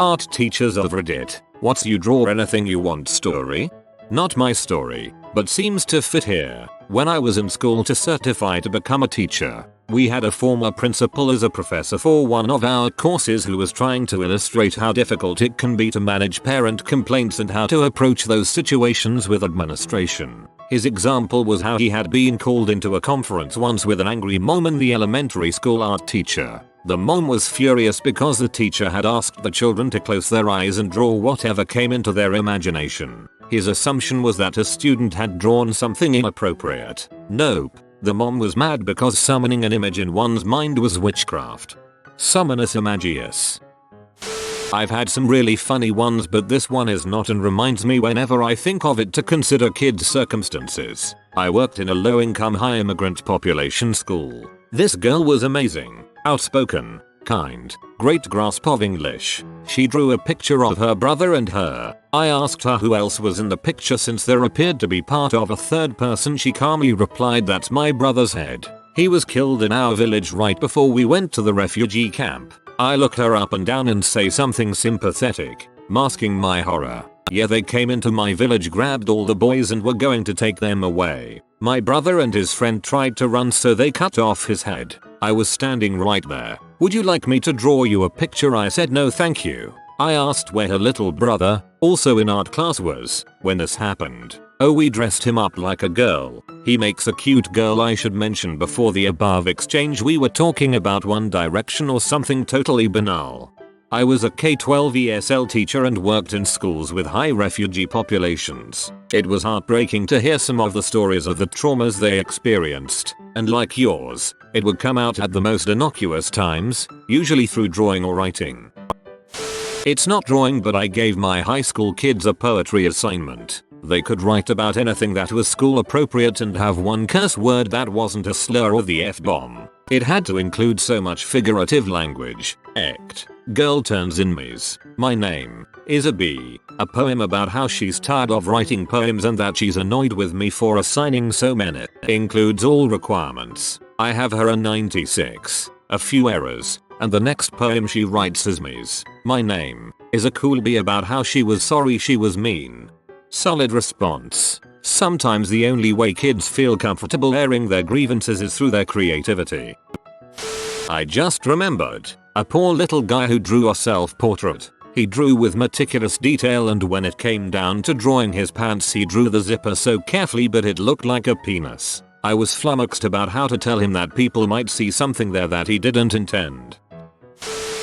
Art teachers of Reddit, what's you draw anything you want story? Not my story, but seems to fit here. When I was in school to certify to become a teacher, we had a former principal as a professor for one of our courses who was trying to illustrate how difficult it can be to manage parent complaints and how to approach those situations with administration. His example was how he had been called into a conference once with an angry mom and the elementary school art teacher. The mom was furious because the teacher had asked the children to close their eyes and draw whatever came into their imagination. His assumption was that a student had drawn something inappropriate. Nope. The mom was mad because summoning an image in one's mind was witchcraft. Summonus imagius. I've had some really funny ones, but this one is not and reminds me whenever I think of it to consider kids' circumstances. I worked in a low-income high-immigrant population school. This girl was amazing, outspoken, kind, great grasp of English. She drew a picture of her brother and her. I asked her who else was in the picture since there appeared to be part of a third person. She calmly replied, "That's my brother's head. He was killed in our village right before we went to the refugee camp." I look her up and down and say something sympathetic, masking my horror. "Yeah, they came into my village, grabbed all the boys and were going to take them away. My brother and his friend tried to run, so they cut off his head. I was standing right there. Would you like me to draw you a picture?" I said no thank you. I asked where her little brother, also in art class, was when this happened. "Oh, we dressed him up like a girl. He makes a cute girl." I should mention before the above exchange we were talking about One Direction or something totally banal. I was a K-12 ESL teacher and worked in schools with high refugee populations. It was heartbreaking to hear some of the stories of the traumas they experienced, and like yours, it would come out at the most innocuous times, usually through drawing or writing. It's not drawing, but I gave my high school kids a poetry assignment. They could write about anything that was school appropriate and have one curse word that wasn't a slur or the F-bomb. It had to include so much figurative language. Act. Girl turns in me's. My name is a bee. A poem about how she's tired of writing poems and that she's annoyed with me for assigning so many. Includes all requirements. I have her a 96. A few errors. And the next poem she writes is me's. My name is a cool bee about how she was sorry she was mean. Solid response. Sometimes the only way kids feel comfortable airing their grievances is through their creativity. I just remembered a poor little guy who drew a self-portrait. He drew with meticulous detail, and when it came down to drawing his pants, he drew the zipper so carefully but it looked like a penis. I was flummoxed about how to tell him that people might see something there that he didn't intend.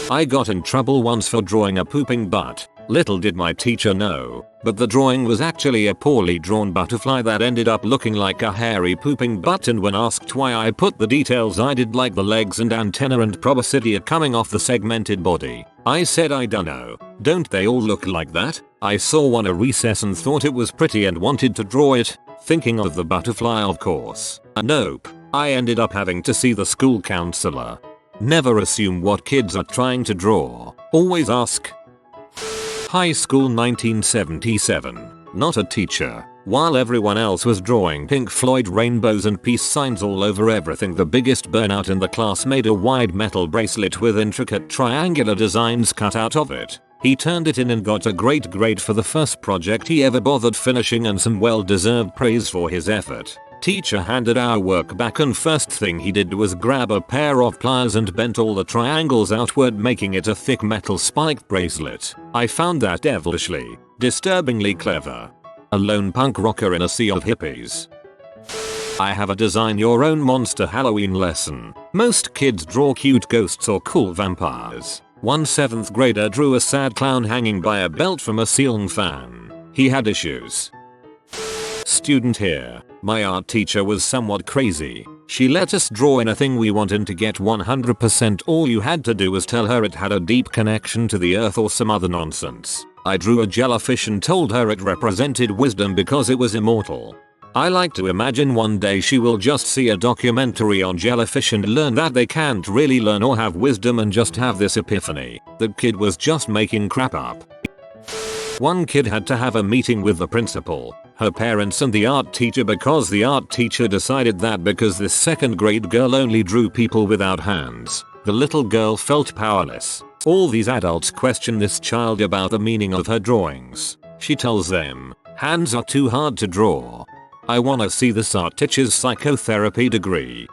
I got in trouble once for drawing a pooping butt. Little did my teacher know, but the drawing was actually a poorly drawn butterfly that ended up looking like a hairy pooping butt, and when asked why I put the details I did, like the legs and antenna and proboscidea coming off the segmented body, I said I dunno. Don't they all look like that? I saw one at recess and thought it was pretty and wanted to draw it, thinking of the butterfly of course. Nope. I ended up having to see the school counselor. Never assume what kids are trying to draw. Always ask. High school 1977. Not a teacher. While everyone else was drawing Pink Floyd rainbows and peace signs all over everything, the biggest burnout in the class made a wide metal bracelet with intricate triangular designs cut out of it. He turned it in and got a great grade for the first project he ever bothered finishing and some well-deserved praise for his effort. Teacher handed our work back and first thing he did was grab a pair of pliers and bent all the triangles outward, making it a thick metal spiked bracelet. I found that devilishly, disturbingly clever. A lone punk rocker in a sea of hippies. I have a design your own monster Halloween lesson. Most kids draw cute ghosts or cool vampires. One 7th grader drew a sad clown hanging by a belt from a ceiling fan. He had issues. Student here. My art teacher was somewhat crazy. She let us draw anything we wanted to get 100%. All you had to do was tell her it had a deep connection to the earth or some other nonsense. I drew a jellyfish and told her it represented wisdom because it was immortal. I like to imagine one day she will just see a documentary on jellyfish and learn that they can't really learn or have wisdom and just have this epiphany. The kid was just making crap up. One kid had to have a meeting with the principal, her parents and the art teacher because the art teacher decided that because this 2nd grade girl only drew people without hands, The little girl felt powerless. All these adults question this child about the meaning of her drawings. She tells them, hands are too hard to draw. I wanna see this art teacher's psychotherapy degree.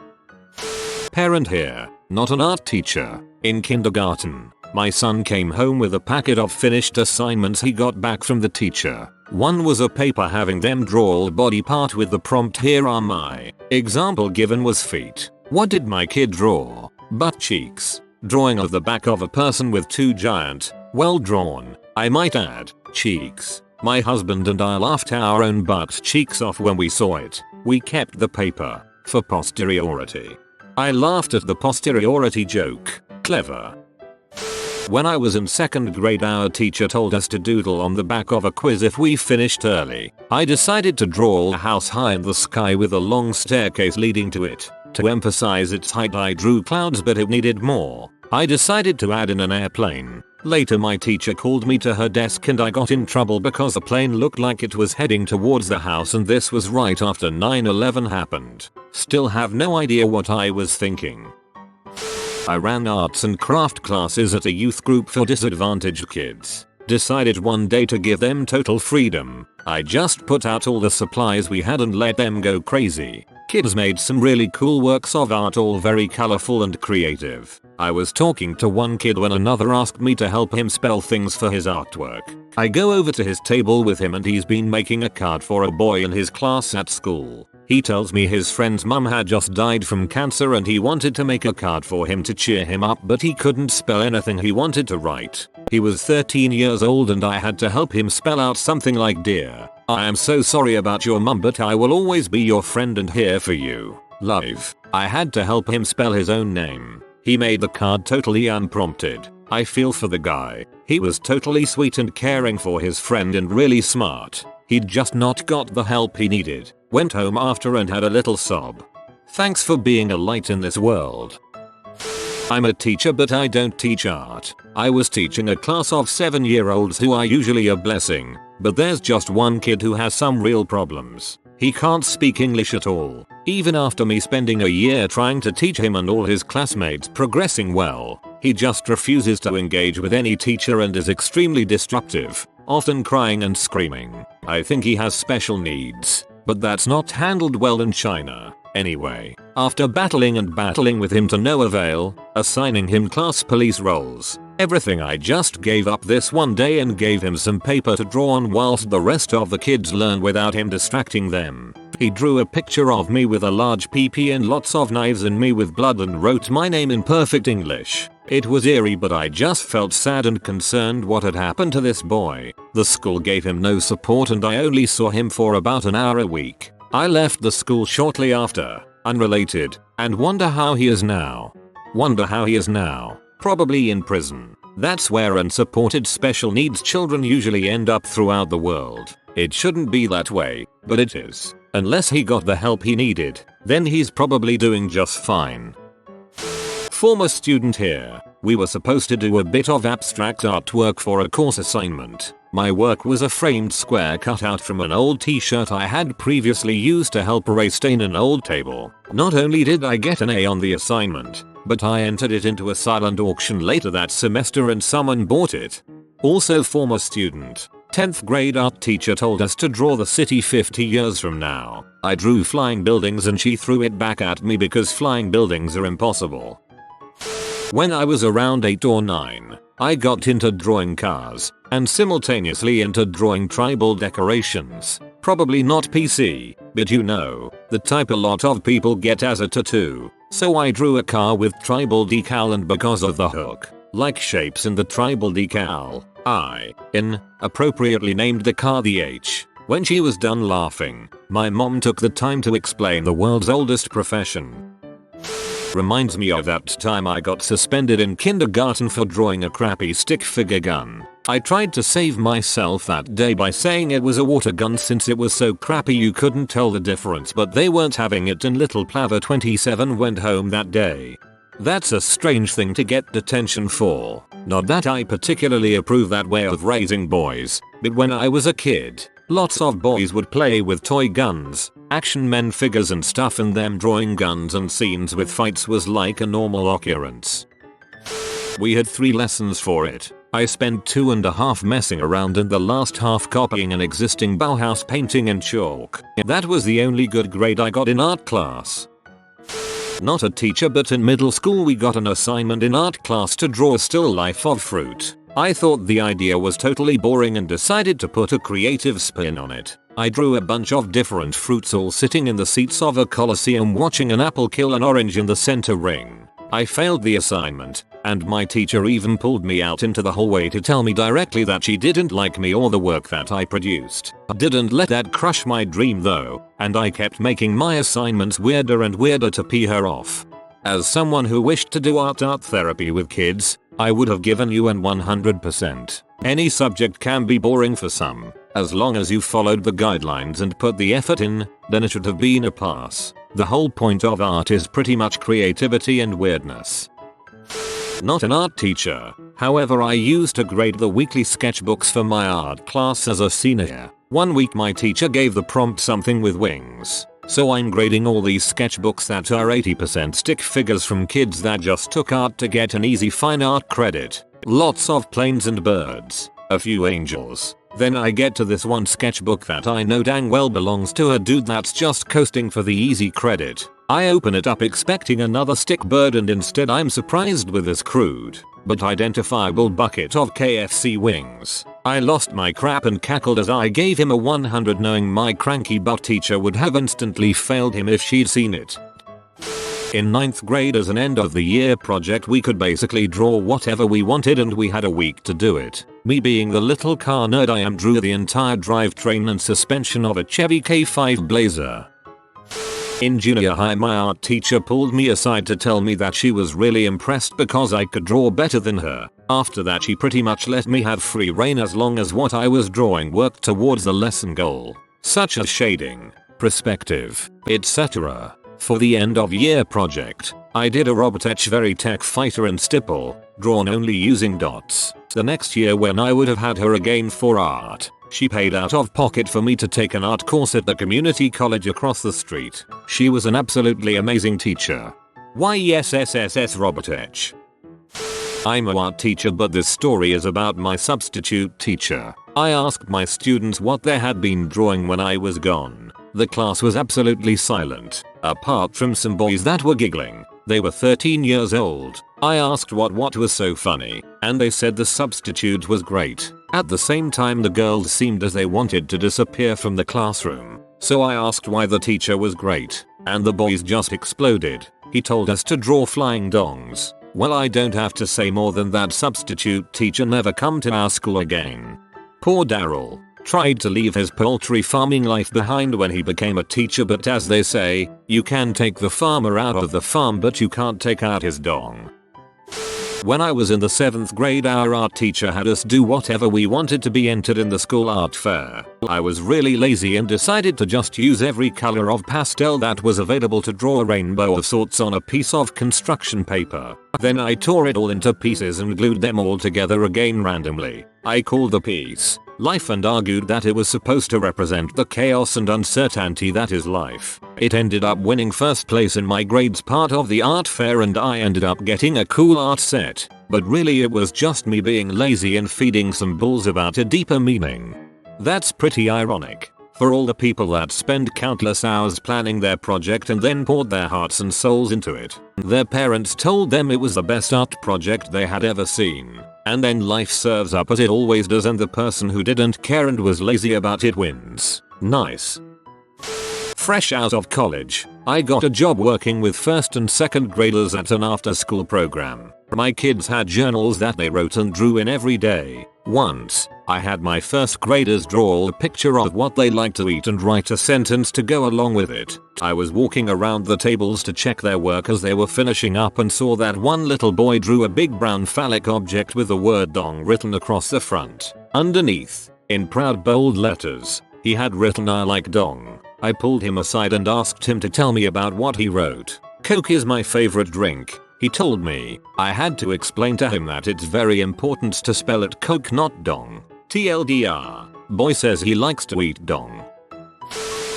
Parent here, not an art teacher. In kindergarten, my son came home with a packet of finished assignments he got back from the teacher. One was a paper having them draw a body part with the prompt, here are my. Example given was feet. What did my kid draw? Butt cheeks. Drawing of the back of a person with two giant, well drawn, I might add, cheeks. My husband and I laughed our own butt cheeks off when we saw it. We kept the paper for posteriority. I laughed at the posteriority joke. Clever. When I was in 2nd grade, our teacher told us to doodle on the back of a quiz if we finished early. I decided to draw a house high in the sky with a long staircase leading to it. To emphasize its height, I drew clouds, but it needed more. I decided to add in an airplane. Later my teacher called me to her desk and I got in trouble because the plane looked like it was heading towards the house, and this was right after 9/11 happened. Still have no idea what I was thinking. I ran arts and craft classes at a youth group for disadvantaged kids. Decided one day to give them total freedom. I just put out all the supplies we had and let them go crazy. Kids made some really cool works of art, all very colorful and creative. I was talking to one kid when another asked me to help him spell things for his artwork. I go over to his table with him and he's been making a card for a boy in his class at school. He tells me his friend's mum had just died from cancer and he wanted to make a card for him to cheer him up, but he couldn't spell anything he wanted to write. He was 13 years old and I had to help him spell out something like, dear, I am so sorry about your mum, but I will always be your friend and here for you. Love. I had to help him spell his own name. He made the card totally unprompted. I feel for the guy. He was totally sweet and caring for his friend and really smart. He'd just not got the help he needed. Went home after and had a little sob. Thanks for being a light in this world. I'm a teacher, but I don't teach art. I was teaching a class of 7-year-olds who are usually a blessing, but there's just one kid who has some real problems. He can't speak English at all. Even after me spending a year trying to teach him and all his classmates progressing well, he just refuses to engage with any teacher and is extremely destructive, often crying and screaming. I think he has special needs, but that's not handled well in China. Anyway, after battling with him to no avail, assigning him class police roles, everything, I just gave up this one day and gave him some paper to draw on whilst the rest of the kids learned without him distracting them. He drew a picture of me with a large PP and lots of knives and me with blood and wrote my name in perfect English. It was eerie, but I just felt sad and concerned what had happened to this boy. The school gave him no support and I only saw him for about an hour a week. I left the school shortly after, unrelated, and wonder how he is now. Probably in prison. That's where unsupported special needs children usually end up throughout the world. It shouldn't be that way, but it is. Unless he got the help he needed, then he's probably doing just fine. Former student here. We were supposed to do a bit of abstract artwork for a course assignment. My work was a framed square cut out from an old t-shirt I had previously used to help erase stain an old table. Not only did I get an A on the assignment, but I entered it into a silent auction later that semester and someone bought it. Also former student. 10th grade art teacher told us to draw the city 50 years from now. I drew flying buildings and she threw it back at me because flying buildings are impossible. When I was around 8 or 9, I got into drawing cars, and simultaneously into drawing tribal decorations. Probably not PC, but you know, the type a lot of people get as a tattoo. So I drew a car with tribal decal, and because of the hook, like shapes in the tribal decal, I inappropriately named the car the H. When she was done laughing, my mom took the time to explain the world's oldest profession. Reminds me of that time I got suspended in kindergarten for drawing a crappy stick figure gun. I tried to save myself that day by saying it was a water gun since it was so crappy you couldn't tell the difference, but they weren't having it and little Plather 27 went home that day. That's a strange thing to get detention for. Not that I particularly approve that way of raising boys, but when I was a kid, lots of boys would play with toy guns, action men figures and stuff, and them drawing guns and scenes with fights was like a normal occurrence. We had 3 lessons for it. I spent 2.5 messing around and the last half copying an existing Bauhaus painting in chalk. That was the only good grade I got in art class. Not a teacher, but in middle school we got an assignment in art class to draw a still life of fruit. I thought the idea was totally boring and decided to put a creative spin on it. I drew a bunch of different fruits all sitting in the seats of a coliseum watching an apple kill an orange in the center ring. I failed the assignment, and my teacher even pulled me out into the hallway to tell me directly that she didn't like me or the work that I produced. Didn't let that crush my dream though, and I kept making my assignments weirder and weirder to pee her off. As someone who wished to do art therapy with kids, I would have given you an 100%. Any subject can be boring for some. As long as you followed the guidelines and put the effort in, then it should have been a pass. The whole point of art is pretty much creativity and weirdness. Not an art teacher. However, I used to grade the weekly sketchbooks for my art class as a senior. One week my teacher gave the prompt something with wings. So I'm grading all these sketchbooks that are 80% stick figures from kids that just took art to get an easy fine art credit. Lots of planes and birds. A few angels. Then I get to this one sketchbook that I know dang well belongs to a dude that's just coasting for the easy credit. I open it up expecting another stick bird and instead I'm surprised with this crude but identifiable bucket of KFC wings. I lost my crap and cackled as I gave him a 100 knowing my cranky butt teacher would have instantly failed him if she'd seen it. In 9th grade as an end of the year project we could basically draw whatever we wanted and we had a week to do it. Me being the little car nerd I am drew the entire drivetrain and suspension of a Chevy K5 Blazer. In junior high my art teacher pulled me aside to tell me that she was really impressed because I could draw better than her. After that she pretty much let me have free rein as long as what I was drawing worked towards the lesson goal, such as shading, perspective, etc. For the end of year project, I did a Robotech Veritech fighter in stipple, drawn only using dots. The next year when I would have had her again for art, she paid out of pocket for me to take an art course at the community college across the street. She was an absolutely amazing teacher. YESSSS Robotech. I'm a art teacher but this story is about my substitute teacher. I asked my students what they had been drawing when I was gone. The class was absolutely silent, apart from some boys that were giggling. They were 13 years old. I asked what was so funny, and they said the substitute was great. At the same time the girls seemed as they wanted to disappear from the classroom. So I asked why the teacher was great, and the boys just exploded. He told us to draw flying dongs. Well, I don't have to say more than that substitute teacher never come to our school again. Poor Daryl. Tried to leave his poultry farming life behind when he became a teacher, but as they say, you can take the farmer out of the farm but you can't take out his dong. When I was in the 7th grade our art teacher had us do whatever we wanted to be entered in the school art fair. I was really lazy and decided to just use every color of pastel that was available to draw a rainbow of sorts on a piece of construction paper. Then I tore it all into pieces and glued them all together again randomly. I called the piece Life and argued that it was supposed to represent the chaos and uncertainty that is life. It ended up winning first place in my grade's part of the art fair and I ended up getting a cool art set. But really it was just me being lazy and feeding some bulls about a deeper meaning. That's pretty ironic. For all the people that spend countless hours planning their project and then poured their hearts and souls into it. Their parents told them it was the best art project they had ever seen. And then life serves up as it always does and the person who didn't care and was lazy about it wins. Nice. Fresh out of college, I got a job working with 1st and 2nd graders at an after-school program. My kids had journals that they wrote and drew in every day. Once, I had my 1st graders draw a picture of what they like to eat and write a sentence to go along with it. I was walking around the tables to check their work as they were finishing up and saw that one little boy drew a big brown phallic object with the word dong written across the front. Underneath, in proud bold letters, he had written I like dong. I pulled him aside and asked him to tell me about what he wrote. Coke is my favorite drink, he told me. I had to explain to him that it's very important to spell it Coke not dong. TLDR, boy says he likes to eat dong.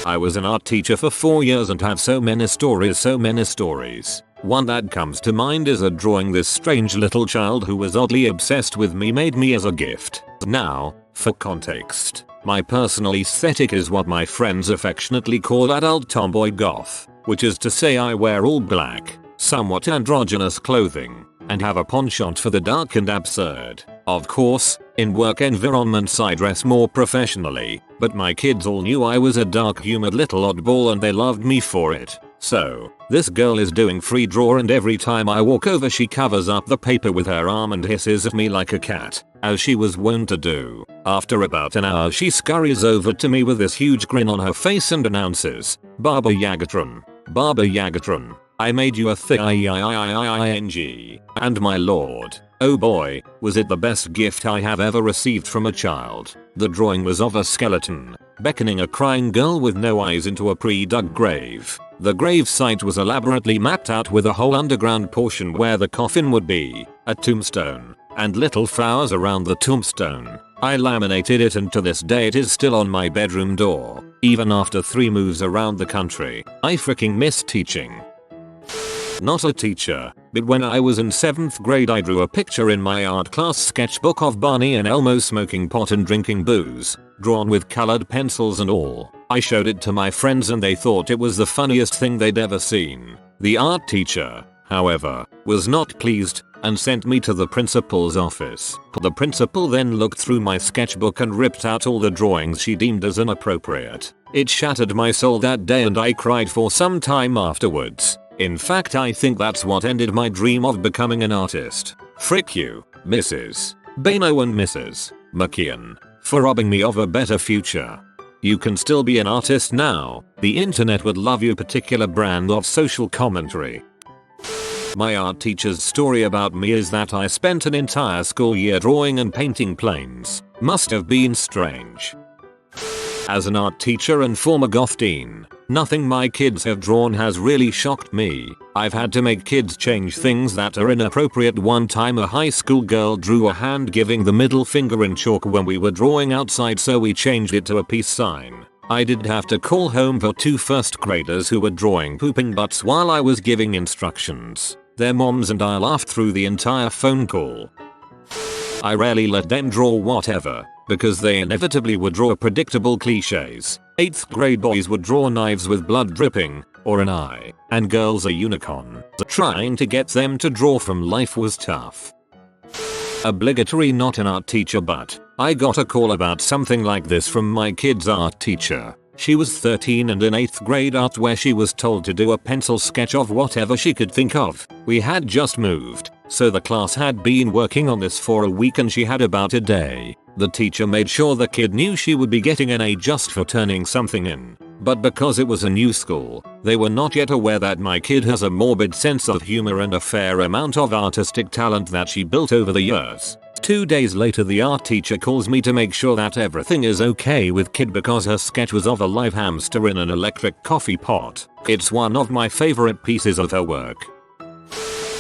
I was an art teacher for 4 years and have so many stories. One that comes to mind is a drawing this strange little child who was oddly obsessed with me made me as a gift. Now, for context, my personal aesthetic is what my friends affectionately call adult tomboy goth, which is to say I wear all black, somewhat androgynous clothing, and have a penchant for the dark and absurd. Of course, in work environments I dress more professionally, but my kids all knew I was a dark humored little oddball and they loved me for it. So, this girl is doing free draw and every time I walk over she covers up the paper with her arm and hisses at me like a cat, as she was wont to do. After about an hour she scurries over to me with this huge grin on her face and announces, Baba Yagatron, Baba Yagatron, I made you a thing, and my lord, oh boy, was it the best gift I have ever received from a child. The drawing was of a skeleton, beckoning a crying girl with no eyes into a pre-dug grave. The grave site was elaborately mapped out with a whole underground portion where the coffin would be, a tombstone, and little flowers around the tombstone. I laminated it and to this day it is still on my bedroom door, even after 3 moves around the country. I freaking miss teaching. Not a teacher, but when I was in 7th grade I drew a picture in my art class sketchbook of Barney and Elmo smoking pot and drinking booze, drawn with colored pencils and all. I showed it to my friends and they thought it was the funniest thing they'd ever seen. The art teacher, however, was not pleased and sent me to the principal's office. The principal then looked through my sketchbook and ripped out all the drawings she deemed as inappropriate. It shattered my soul that day and I cried for some time afterwards. In fact, I think that's what ended my dream of becoming an artist. Frick you, Mrs. Bano and Mrs. McKeon, for robbing me of a better future. You can still be an artist now. The internet would love your particular brand of social commentary. My art teacher's story about me is that I spent an entire school year drawing and painting planes. Must have been strange. As an art teacher and former goth teen, nothing my kids have drawn has really shocked me. I've had to make kids change things that are inappropriate. One time a high school girl drew a hand giving the middle finger in chalk when we were drawing outside, so we changed it to a peace sign. I did have to call home for 2 first graders who were drawing pooping butts while I was giving instructions. Their moms and I laughed through the entire phone call. I rarely let them draw whatever, because they inevitably would draw predictable clichés. 8th grade boys would draw knives with blood dripping, or an eye, and girls a unicorn. Trying to get them to draw from life was tough. Obligatory not an art teacher, but I got a call about something like this from my kid's art teacher. She was 13 and in 8th grade art where she was told to do a pencil sketch of whatever she could think of. We had just moved, so the class had been working on this for a week and she had about a day. The teacher made sure the kid knew she would be getting an A just for turning something in. But because it was a new school, they were not yet aware that my kid has a morbid sense of humor and a fair amount of artistic talent that she built over the years. 2 days later the art teacher calls me to make sure that everything is okay with kid because her sketch was of a live hamster in an electric coffee pot. It's one of my favorite pieces of her work.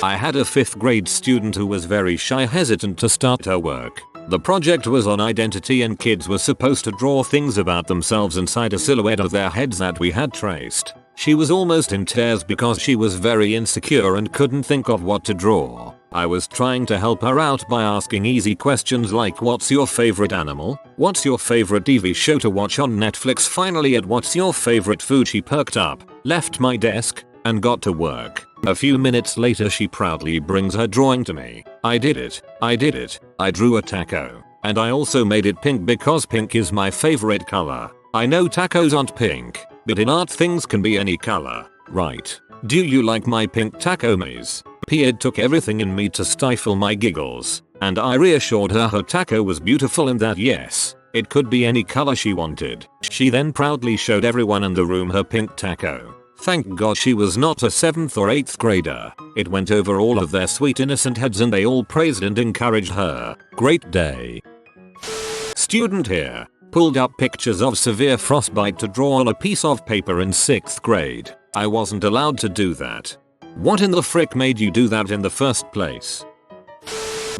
I had a 5th grade student who was very shy, hesitant to start her work. The project was on identity and kids were supposed to draw things about themselves inside a silhouette of their heads that we had traced. She was almost in tears because she was very insecure and couldn't think of what to draw. I was trying to help her out by asking easy questions like what's your favorite animal? What's your favorite TV show to watch on Netflix? Finally at what's your favorite food she perked up, left my desk, and got to work. A few minutes later she proudly brings her drawing to me. I did it. I drew a taco. And I also made it pink because pink is my favorite color. I know tacos aren't pink, but in art things can be any color, right? Do you like my pink taco maze? It took everything in me to stifle my giggles, and I reassured her her taco was beautiful and that yes, it could be any color she wanted. She then proudly showed everyone in the room her pink taco. Thank God she was not a 7th or 8th grader. It went over all of their sweet innocent heads and they all praised and encouraged her. Great day. Student here. Pulled up pictures of severe frostbite to draw on a piece of paper in 6th grade. I wasn't allowed to do that. What in the frick made you do that in the first place?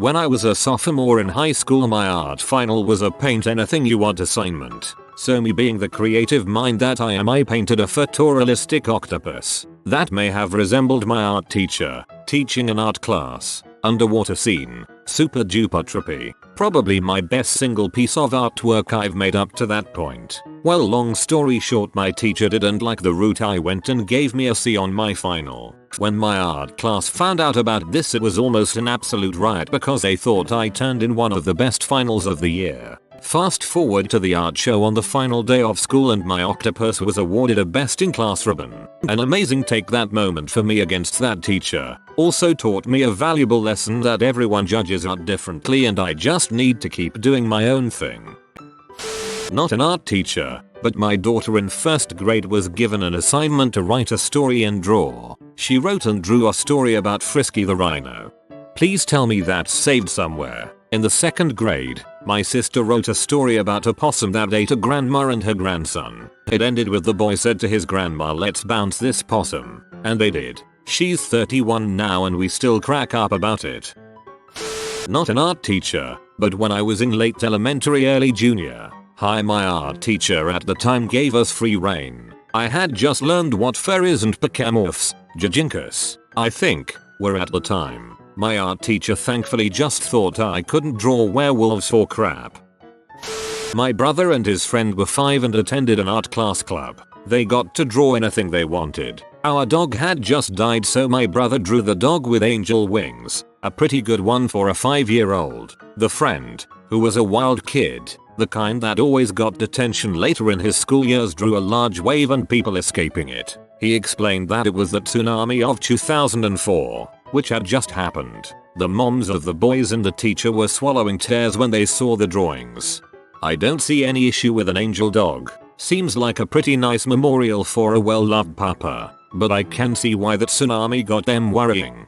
When I was a sophomore in high school my art final was a paint anything you want assignment. So me being the creative mind that I am, I painted a photorealistic octopus that may have resembled my art teacher teaching an art class. Underwater scene, super duper trippy. Probably my best single piece of artwork I've made up to that point. Well, long story short, my teacher didn't like the route I went and gave me a C on my final. When my art class found out about this, it was almost an absolute riot because they thought I turned in one of the best finals of the year. Fast forward to the art show on the final day of school and my octopus was awarded a best in class ribbon. An amazing take. That moment for me against that teacher also taught me a valuable lesson that everyone judges art differently and I just need to keep doing my own thing. Not an art teacher, but my daughter in first grade was given an assignment to write a story and draw. She wrote and drew a story about Frisky the rhino. Please tell me that's saved somewhere. In the second grade, my sister wrote a story about a possum that ate a grandma and her grandson. It ended with the boy said to his grandma, "Let's bounce this possum." And they did. She's 31 now and we still crack up about it. Not an art teacher, but when I was in late elementary, early junior high, my art teacher at the time gave us free rein. I had just learned what fairies and pecamorphs, jajinkas, I think, were at the time. My art teacher thankfully just thought I couldn't draw werewolves for crap. My brother and his friend were 5 and attended an art class club. They got to draw anything they wanted. Our dog had just died, so my brother drew the dog with angel wings. A pretty good one for a 5-year-old. The friend, who was a wild kid, the kind that always got detention later in his school years, drew a large wave and people escaping it. He explained that it was the tsunami of 2004, which had just happened. The moms of the boys and the teacher were swallowing tears when they saw the drawings. I don't see any issue with an angel dog. Seems like a pretty nice memorial for a well-loved papa, but I can see why that tsunami got them worrying.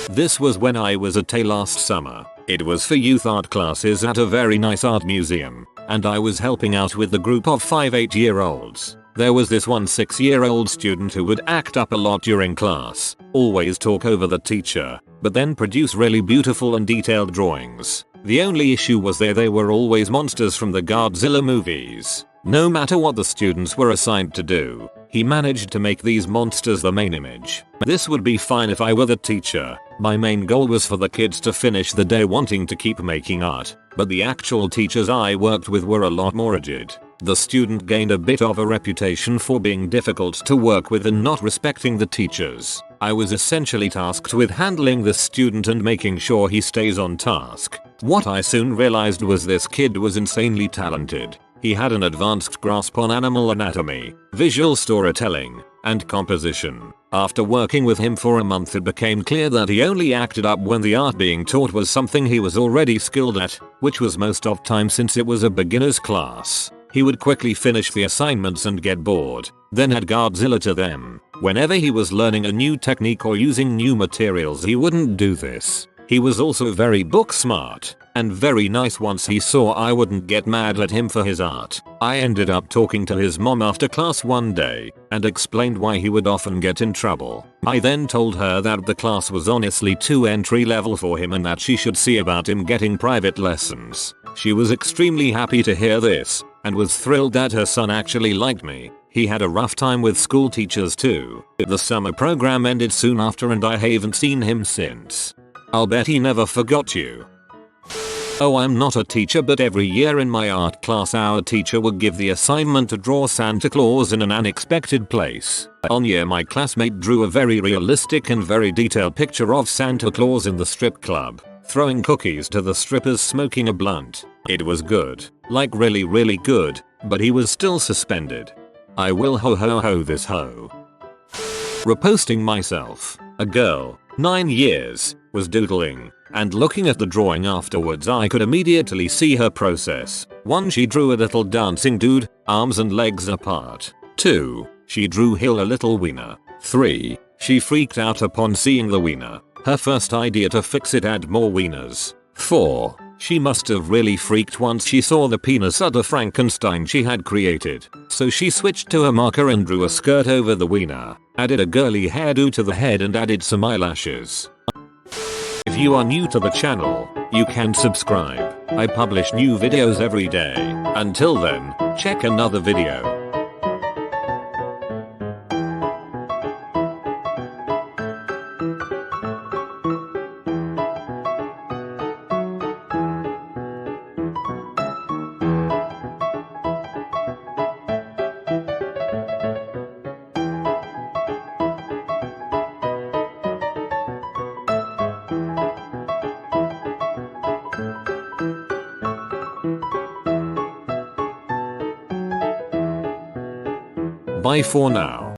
This was when I was at A last summer. It was for youth art classes at a very nice art museum, and I was helping out with the group of 5-8-year-olds. There was this one 6-year-old student who would act up a lot during class, always talk over the teacher, but then produce really beautiful and detailed drawings. The only issue was they were always monsters from the Godzilla movies. No matter what the students were assigned to do, he managed to make these monsters the main image. This would be fine if I were the teacher. My main goal was for the kids to finish the day wanting to keep making art, but the actual teachers I worked with were a lot more rigid. The student gained a bit of a reputation for being difficult to work with and not respecting the teachers. I was essentially tasked with handling this student and making sure he stays on task. What I soon realized was this kid was insanely talented. He had an advanced grasp on animal anatomy, visual storytelling, and composition. After working with him for a month, it became clear that he only acted up when the art being taught was something he was already skilled at, which was most of time since it was a beginner's class. He would quickly finish the assignments and get bored, then add Godzilla to them. Whenever he was learning a new technique or using new materials, he wouldn't do this. He was also very book smart and very nice. Once he saw I wouldn't get mad at him for his art, I ended up talking to his mom after class one day and explained why he would often get in trouble. I then told her that the class was honestly too entry level for him and that she should see about him getting private lessons. She was extremely happy to hear this and was thrilled that her son actually liked me. He had a rough time with school teachers too. The summer program ended soon after and I haven't seen him since. I'll bet he never forgot you. Oh, I'm not a teacher, but every year in my art class our teacher would give the assignment to draw Santa Claus in an unexpected place. One year my classmate drew a very realistic and very detailed picture of Santa Claus in the strip club, throwing cookies to the strippers smoking a blunt. It was good, like really good, but he was still suspended. I will ho this ho. Reposting myself. A girl, 9 years, was doodling, and looking at the drawing afterwards I could immediately see her process. 1. She drew a little dancing dude, arms and legs apart. 2. She drew Hill a little wiener. 3. She freaked out upon seeing the wiener. Her first idea to fix it: add more wieners. 4. She must have really freaked once she saw the penis of the Frankenstein she had created. So she switched to a marker and drew a skirt over the wiener, added a girly hairdo to the head and added some eyelashes. If If you are new to the channel, you can subscribe. I publish new videos every day. Until then, check another video. Bye for now.